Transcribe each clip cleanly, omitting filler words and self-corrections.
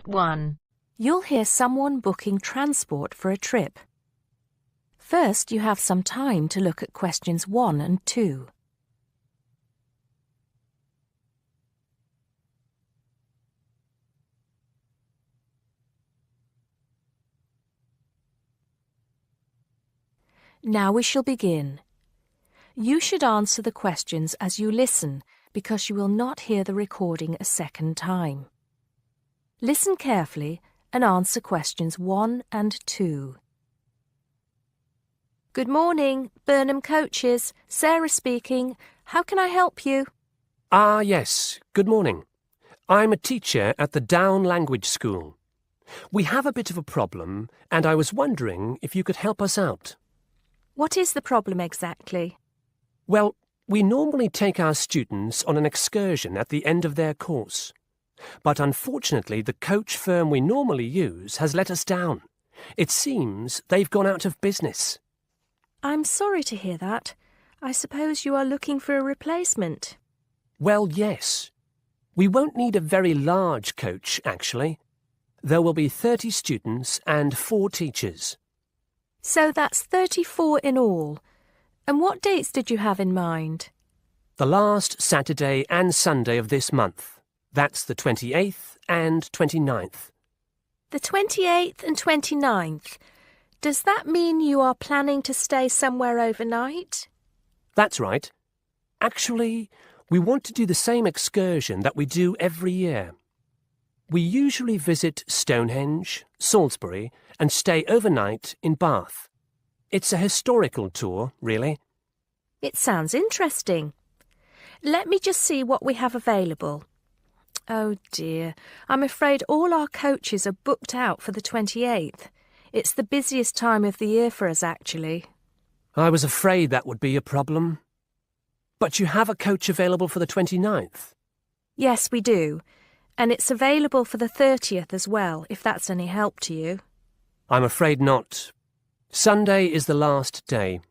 1. You'll hear someone booking transport for a trip. First, you have some time to look at questions 1 and 2. Now we shall begin. You should answer the questions as you listen, because you will not hear the recording a second time. Listen carefully and answer questions 1 and 2. Good morning, Burnham Coaches. Sarah speaking. How can I help you? Yes. Good morning. I'm a teacher at the Down Language School. We have a bit of a problem, and I was wondering if you could help us out. What is the problem exactly? Well, we normally take our students on an excursion at the end of their course. But unfortunately, the coach firm we normally use has let us down. It seems they've gone out of business. I'm sorry to hear that. I suppose you are looking for a replacement. Well, yes. We won't need a very large coach, actually. There will be 30 students and 4 teachers. So that's 34 in all. And what dates did you have in mind? The last Saturday and Sunday of this month. That's the 28th and 29th. The 28th and 29th. Does that mean you are planning to stay somewhere overnight? That's right. Actually, we want to do the same excursion that we do every year. We usually visit Stonehenge, Salisbury, and stay overnight in Bath. It's a historical tour, really. It sounds interesting. Let me just see what we have available. Oh dear, I'm afraid all our coaches are booked out for the 28th. It's the busiest time of the year for us, actually. I was afraid that would be a problem. But you have a coach available for the 29th? Yes, we do. And it's available for the 30th as well, if that's any help to you. I'm afraid not. Sunday is the last day.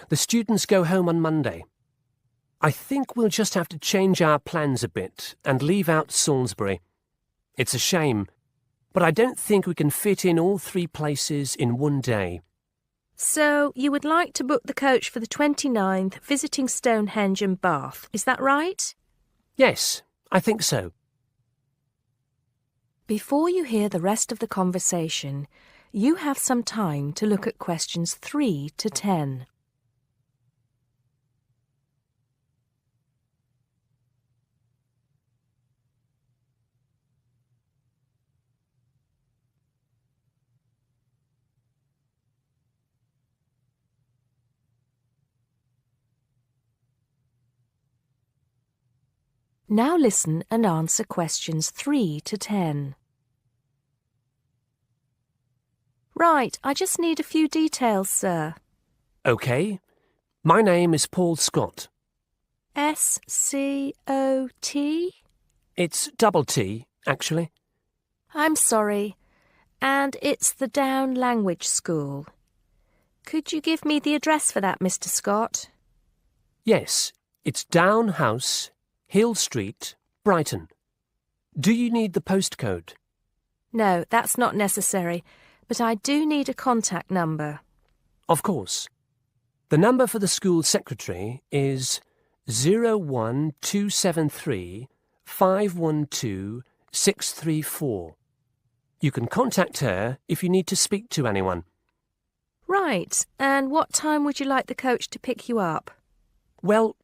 The students go home on Monday. I think we'll just have to change our plans a bit and leave out Salisbury. It's a shame, but I don't think we can fit in all 3 places in one day. So you would like to book the coach for the 29th, visiting Stonehenge and Bath, is that right? Yes, I think so. Before you hear the rest of the conversation, you have some time to look at questions 3 to 10. Now listen and answer questions 3 to 10. Right, I just need a few details, sir. OK. My name is Paul Scott. S-C-O-T? It's double T, actually. I'm sorry. And it's the Down Language School. Could you give me the address for that, Mr. Scott? Yes, it's Down House, Hill Street, Brighton. Do you need the postcode? No, that's not necessary, but I do need a contact number. Of course. The number for the school secretary is 01273 512 634. You can contact her if you need to speak to anyone. Right, and what time would you like the coach to pick you up? Well,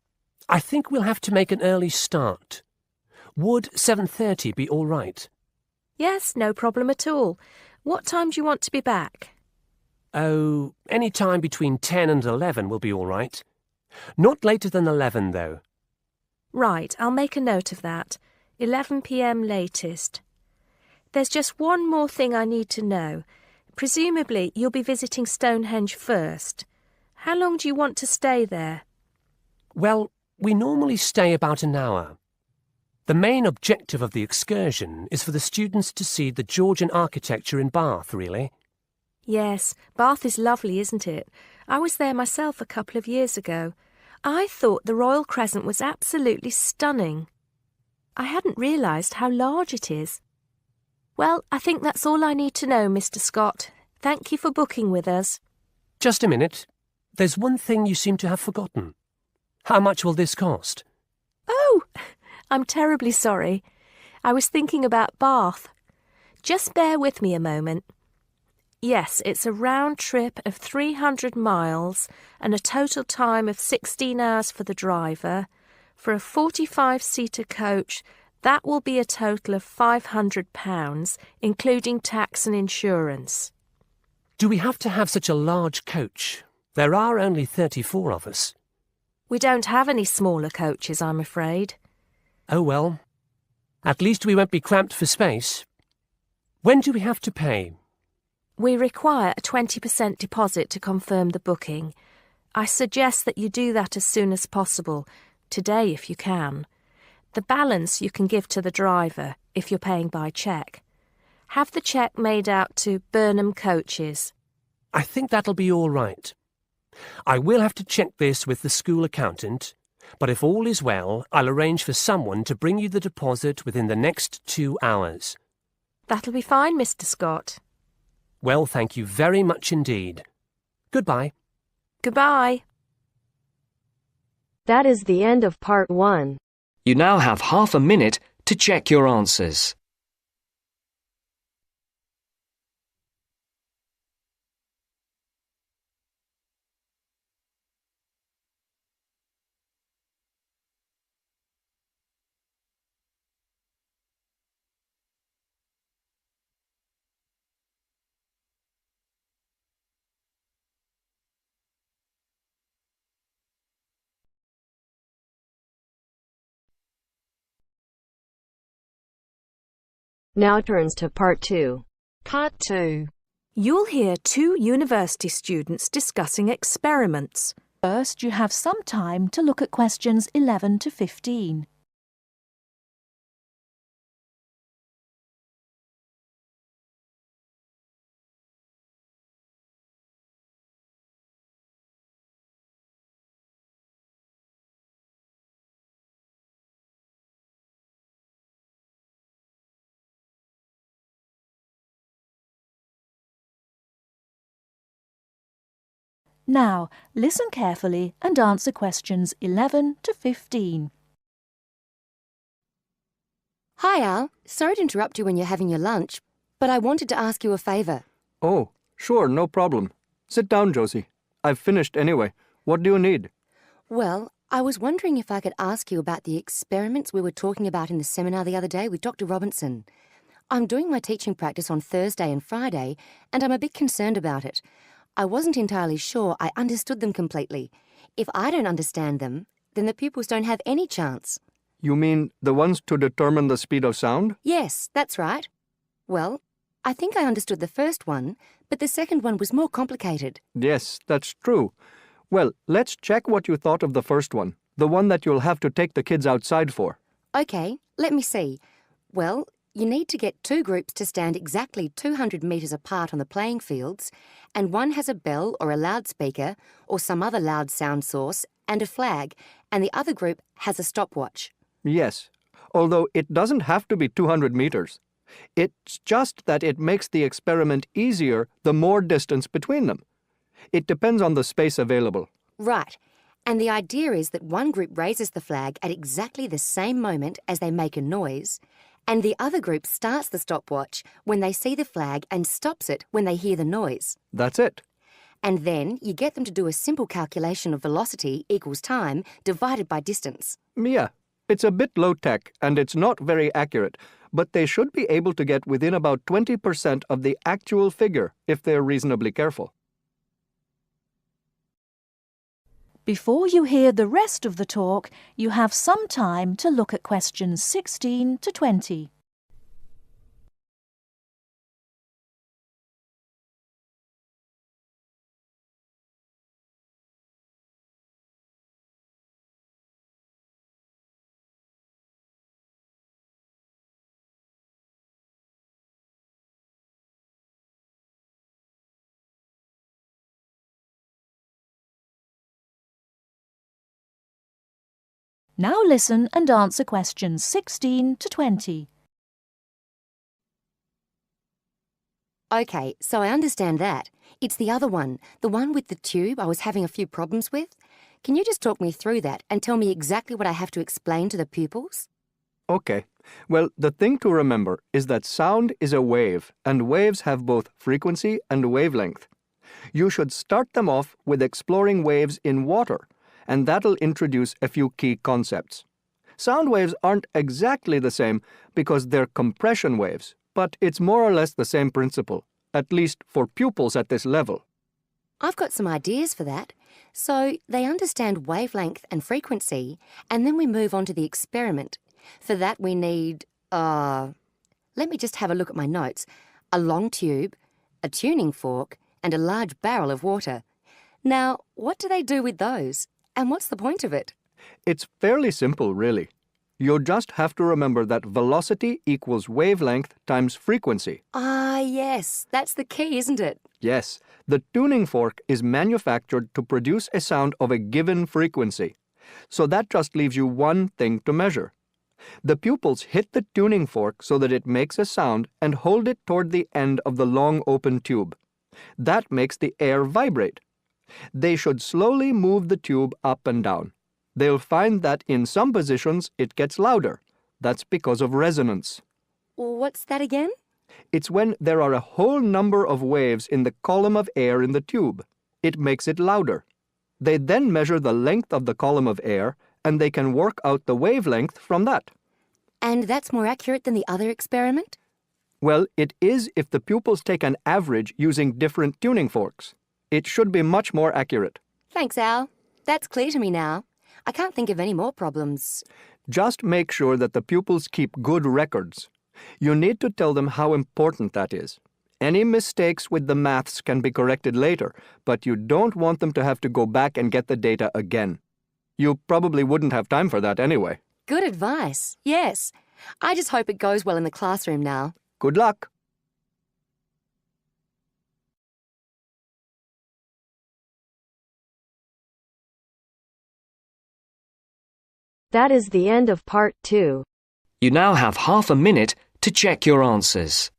I think we'll have to make an early start. Would 7:30 be all right? Yes, no problem at all. What time do you want to be back? Oh, any time between 10 and 11 will be all right. Not later than 11, though. Right, I'll make a note of that. 11 p.m. latest. There's just one more thing I need to know. Presumably, you'll be visiting Stonehenge first. How long do you want to stay there? Well, we normally stay about an hour. The main objective of the excursion is for the students to see the Georgian architecture in Bath, really. Yes, Bath is lovely, isn't it? I was there myself a couple of years ago. I thought the Royal Crescent was absolutely stunning. I hadn't realised how large it is. Well, I think that's all I need to know, Mr. Scott. Thank you for booking with us. Just a minute. There's one thing you seem to have forgotten. How much will this cost? Oh, I'm terribly sorry. I was thinking about Bath. Just bear with me a moment. Yes, it's a round trip of 300 miles and a total time of 16 hours for the driver. For a 45-seater coach, that will be a total of £500, including tax and insurance. Do we have to have such a large coach? There are only 34 of us. We don't have any smaller coaches, I'm afraid. Oh well. At least we won't be cramped for space. When do we have to pay? We require a 20% deposit to confirm the booking. I suggest that you do that as soon as possible, today if you can. The balance you can give to the driver if you're paying by cheque. Have the cheque made out to Burnham Coaches. I think that'll be all right. I will have to check this with the school accountant, but if all is well, I'll arrange for someone to bring you the deposit within the next 2 hours. That'll be fine, Mr. Scott. Well, thank you very much indeed. Goodbye. Goodbye. That is the end of part 1. You now have half a minute to check your answers. Now turns to part 2. Part 2. You'll hear 2 university students discussing experiments. First, you have some time to look at questions 11 to 15. Now, listen carefully and answer questions 11 to 15. Hi, Al. Sorry to interrupt you when you're having your lunch, but I wanted to ask you a favour. Oh, sure, no problem. Sit down, Josie. I've finished anyway. What do you need? Well, I was wondering if I could ask you about the experiments we were talking about in the seminar the other day with Dr. Robinson. I'm doing my teaching practice on Thursday and Friday, and I'm a bit concerned about it. I wasn't entirely sure I understood them completely. If I don't understand them, then the pupils don't have any chance. You mean the ones to determine the speed of sound? Yes, that's right. Well, I think I understood the first one, but the second one was more complicated. Yes, that's true. Well, let's check what you thought of the first one, the one that you'll have to take the kids outside for. OK, let me see. Well, you need to get 2 groups to stand exactly 200 metres apart on the playing fields, and one has a bell or a loudspeaker or some other loud sound source and a flag, and the other group has a stopwatch. Yes, although it doesn't have to be 200 meters. It's just that it makes the experiment easier the more distance between them. It depends on the space available. Right. And the idea is that one group raises the flag at exactly the same moment as they make a noise, and the other group starts the stopwatch when they see the flag and stops it when they hear the noise. That's it. And then you get them to do a simple calculation of velocity equals time divided by distance. Yeah, it's a bit low-tech and it's not very accurate, but they should be able to get within about 20% of the actual figure if they're reasonably careful. Before you hear the rest of the talk, you have some time to look at questions 16 to 20. Now listen and answer questions 16 to 20. Okay, so I understand that. It's the other one, the one with the tube I was having a few problems with. Can you just talk me through that and tell me exactly what I have to explain to the pupils? Okay. Well, the thing to remember is that sound is a wave, and waves have both frequency and wavelength. You should start them off with exploring waves in water, and that'll introduce a few key concepts. Sound waves aren't exactly the same because they're compression waves, but it's more or less the same principle, at least for pupils at this level. I've got some ideas for that. So they understand wavelength and frequency, and then we move on to the experiment. For that we need, let me just have a look at my notes. A long tube, a tuning fork, and a large barrel of water. Now, what do they do with those? And what's the point of it? It's fairly simple, really. You just have to remember that velocity equals wavelength times frequency. Ah, yes, that's the key, isn't it? Yes, the tuning fork is manufactured to produce a sound of a given frequency. So that just leaves you one thing to measure. The pupils hit the tuning fork so that it makes a sound and hold it toward the end of the long open tube. That makes the air vibrate. They should slowly move the tube up and down. They'll find that in some positions it gets louder. That's because of resonance. What's that again? It's when there are a whole number of waves in the column of air in the tube. It makes it louder. They then measure the length of the column of air, and they can work out the wavelength from that. And that's more accurate than the other experiment? Well, it is if the pupils take an average using different tuning forks. It should be much more accurate. Thanks, Al. That's clear to me now. I can't think of any more problems. Just make sure that the pupils keep good records. You need to tell them how important that is. Any mistakes with the maths can be corrected later, but you don't want them to have to go back and get the data again. You probably wouldn't have time for that anyway. Good advice, yes. I just hope it goes well in the classroom now. Good luck. That is the end of part 2. You now have half a minute to check your answers.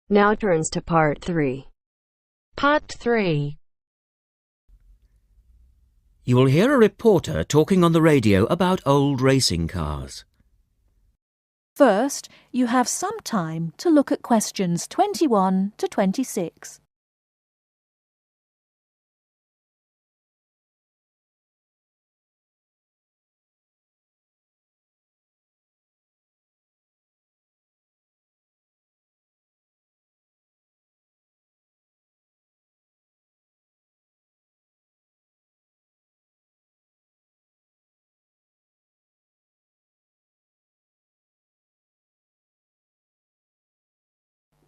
Now turns to part 3. Part 3. You will hear a reporter talking on the radio about old racing cars. First, you have some time to look at questions 21 to 26.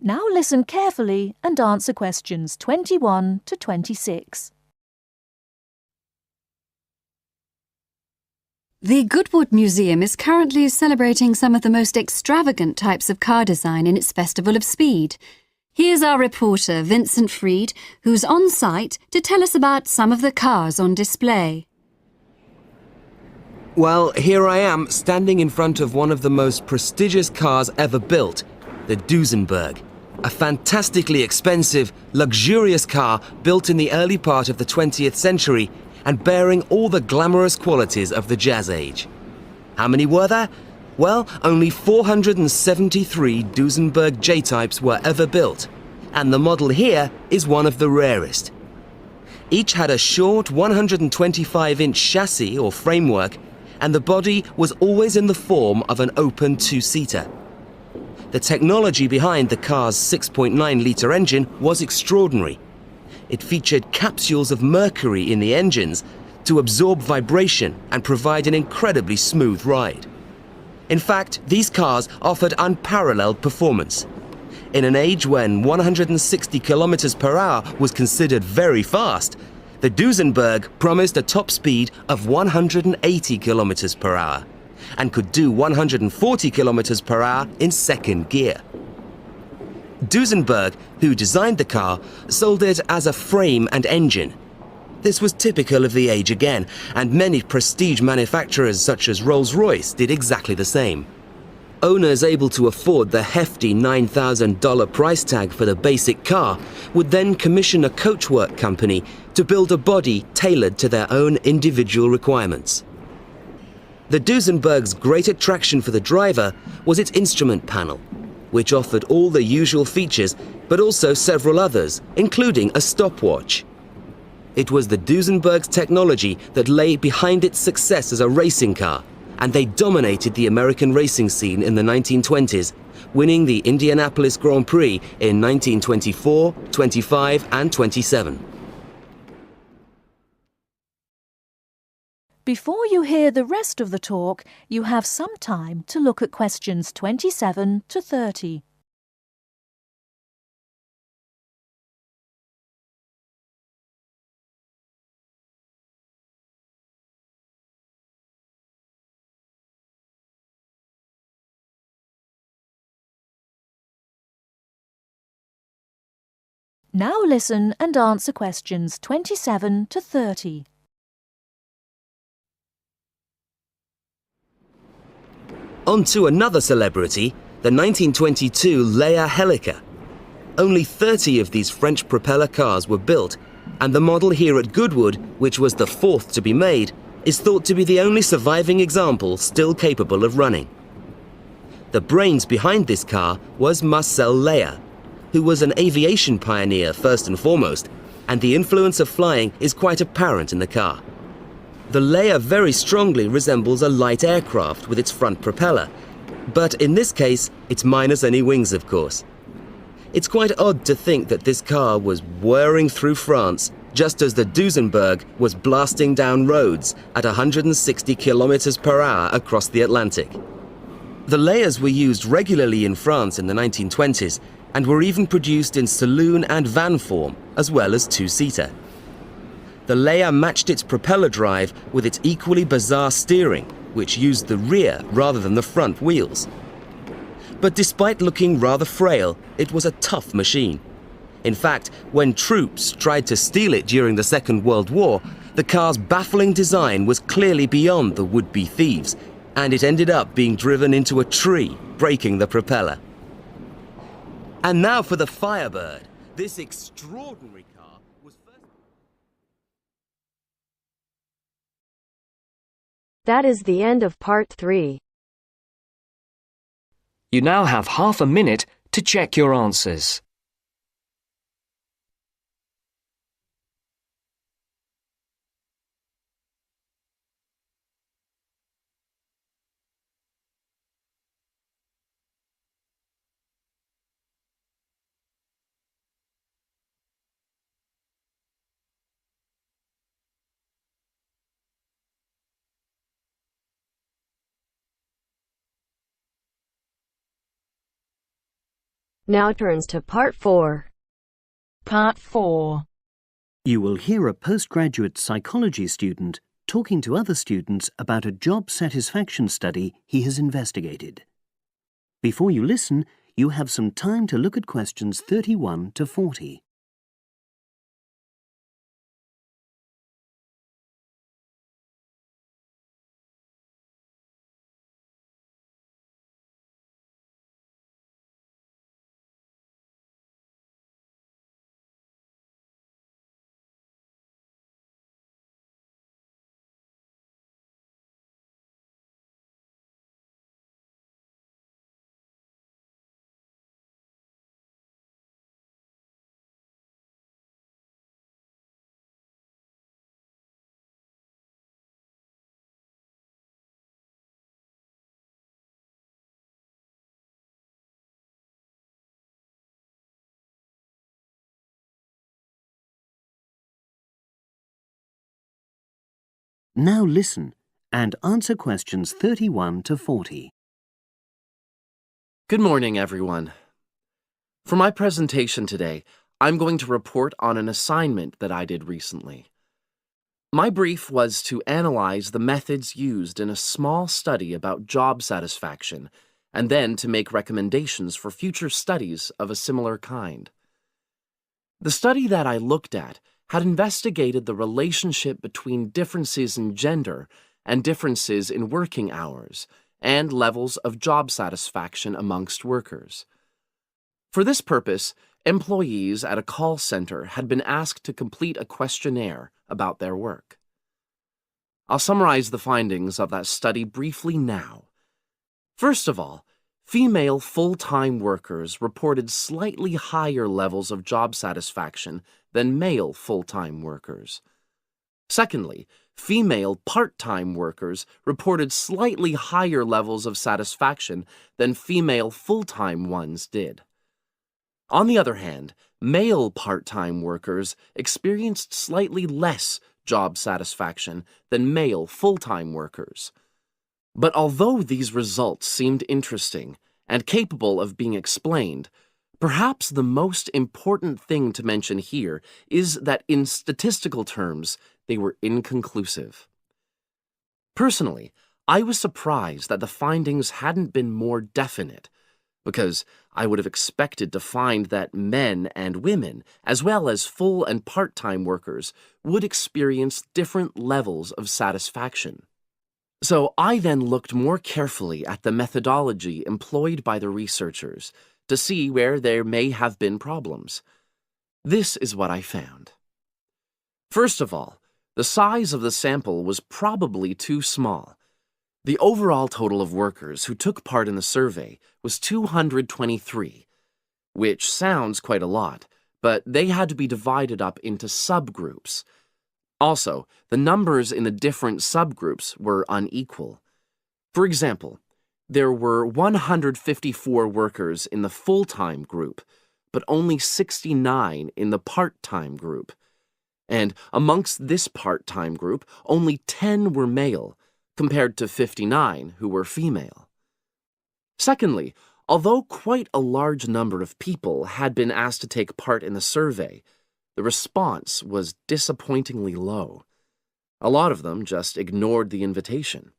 Now listen carefully and answer questions 21 to 26. The Goodwood Museum is currently celebrating some of the most extravagant types of car design in its Festival of Speed. Here's our reporter, Vincent Freed, who's on site to tell us about some of the cars on display. Well, here I am, standing in front of one of the most prestigious cars ever built, the Duesenberg. A fantastically expensive, luxurious car built in the early part of the 20th century and bearing all the glamorous qualities of the Jazz Age. How many were there? Well, only 473 Duesenberg J-types were ever built, and the model here is one of the rarest. Each had a short 125-inch chassis or framework, and the body was always in the form of an open two-seater. The technology behind the car's 6.9-litre engine was extraordinary. It featured capsules of mercury in the engines to absorb vibration and provide an incredibly smooth ride. In fact, these cars offered unparalleled performance. In an age when 160 kilometers per hour was considered very fast, The Duesenberg promised a top speed of 180 kilometers per hour and could do 140 kilometers per hour in second gear. Duesenberg, who designed the car, sold it as a frame and engine. This was typical of the age again, and many prestige manufacturers such as Rolls-Royce did exactly the same. Owners able to afford the hefty $9,000 price tag for the basic car would then commission a coachwork company to build a body tailored to their own individual requirements. The Duesenberg's great attraction for the driver was its instrument panel, which offered all the usual features but also several others, including a stopwatch. It was the Duesenberg's technology that lay behind its success as a racing car, and they dominated the American racing scene in the 1920s, winning the Indianapolis Grand Prix in 1924, 25 and 27. Before you hear the rest of the talk, you have some time to look at questions 27 to 30. Now listen and answer questions 27 to 30. On to another celebrity, the 1922 Leia Helica. Only 30 of these French propeller cars were built, and the model here at Goodwood, which was the fourth to be made, is thought to be the only surviving example still capable of running. The brains behind this car was Marcel Leia, who was an aviation pioneer first and foremost, and the influence of flying is quite apparent in the car. The Leia very strongly resembles a light aircraft with its front propeller, but in this case, it's minus any wings, of course. It's quite odd to think that this car was whirring through France just as the Duesenberg was blasting down roads at 160 kilometers per hour across the Atlantic. The Leias were used regularly in France in the 1920s and were even produced in saloon and van form, as well as two-seater. The Leia matched its propeller drive with its equally bizarre steering, which used the rear rather than the front wheels. But despite looking rather frail, it was a tough machine. In fact, when troops tried to steal it during the Second World War, the car's baffling design was clearly beyond the would-be thieves, and it ended up being driven into a tree, breaking the propeller. And now for the Firebird. This extraordinary car was first... That is the end of part 3. You now have half a minute to check your answers. Now turns to part 4. Part 4. You will hear a postgraduate psychology student talking to other students about a job satisfaction study he has investigated. Before you listen, you have some time to look at questions 31 to 40. Now listen and answer questions 31 to 40. Good morning, everyone. For my presentation today, I'm going to report on an assignment that I did recently. My brief was to analyze the methods used in a small study about job satisfaction, and then to make recommendations for future studies of a similar kind. The study that I looked at had investigated the relationship between differences in gender and differences in working hours and levels of job satisfaction amongst workers. For this purpose, employees at a call center had been asked to complete a questionnaire about their work. I'll summarize the findings of that study briefly now. First of all, female full-time workers reported slightly higher levels of job satisfaction than male full-time workers. Secondly, female part-time workers reported slightly higher levels of satisfaction than female full-time ones did. On the other hand, male part-time workers experienced slightly less job satisfaction than male full-time workers. But although these results seemed interesting and capable of being explained, perhaps the most important thing to mention here is that in statistical terms, they were inconclusive. Personally, I was surprised that the findings hadn't been more definite, because I would have expected to find that men and women, as well as full and part-time workers, would experience different levels of satisfaction. So I then looked more carefully at the methodology employed by the researchers to see where there may have been problems. This is what I found. First of all, the size of the sample was probably too small. The overall total of workers who took part in the survey was 223, which sounds quite a lot, but they had to be divided up into subgroups. Also, the numbers in the different subgroups were unequal. For example, there were 154 workers in the full-time group, but only 69 in the part-time group. And amongst this part-time group, only 10 were male, compared to 59 who were female. Secondly, although quite a large number of people had been asked to take part in the survey, the response was disappointingly low. A lot of them just ignored the invitation.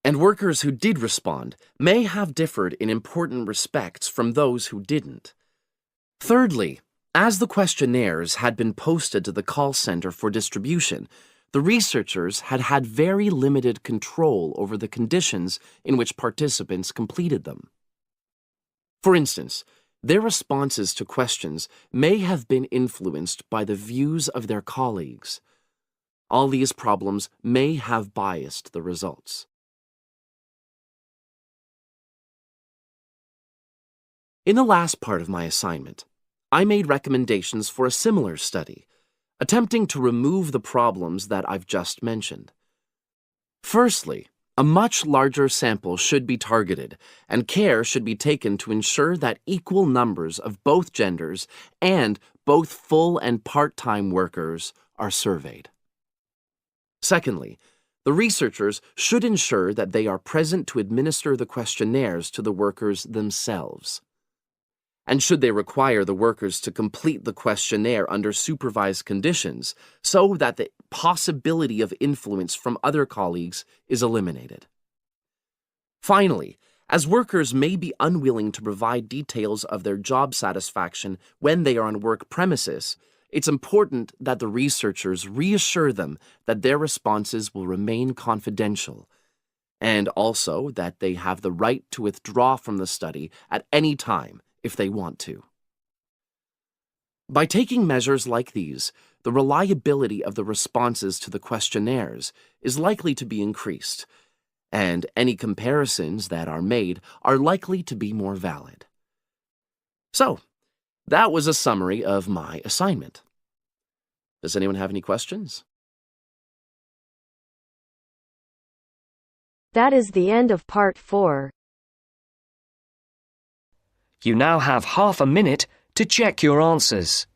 And workers who did respond may have differed in important respects from those who didn't. Thirdly, as the questionnaires had been posted to the call center for distribution, the researchers had had very limited control over the conditions in which participants completed them. For instance, their responses to questions may have been influenced by the views of their colleagues. All these problems may have biased the results. In the last part of my assignment, I made recommendations for a similar study, attempting to remove the problems that I've just mentioned. Firstly, a much larger sample should be targeted, and care should be taken to ensure that equal numbers of both genders and both full and part-time workers are surveyed. Secondly, the researchers should ensure that they are present to administer the questionnaires to the workers themselves. And should they require the workers to complete the questionnaire under supervised conditions so that the possibility of influence from other colleagues is eliminated. Finally, as workers may be unwilling to provide details of their job satisfaction when they are on work premises, it's important that the researchers reassure them that their responses will remain confidential, and also that they have the right to withdraw from the study at any time if they want to. By taking measures like these, the reliability of the responses to the questionnaires is likely to be increased, and any comparisons that are made are likely to be more valid. So, that was a summary of my assignment. Does anyone have any questions? That is the end of part 4. You now have half a minute to check your answers.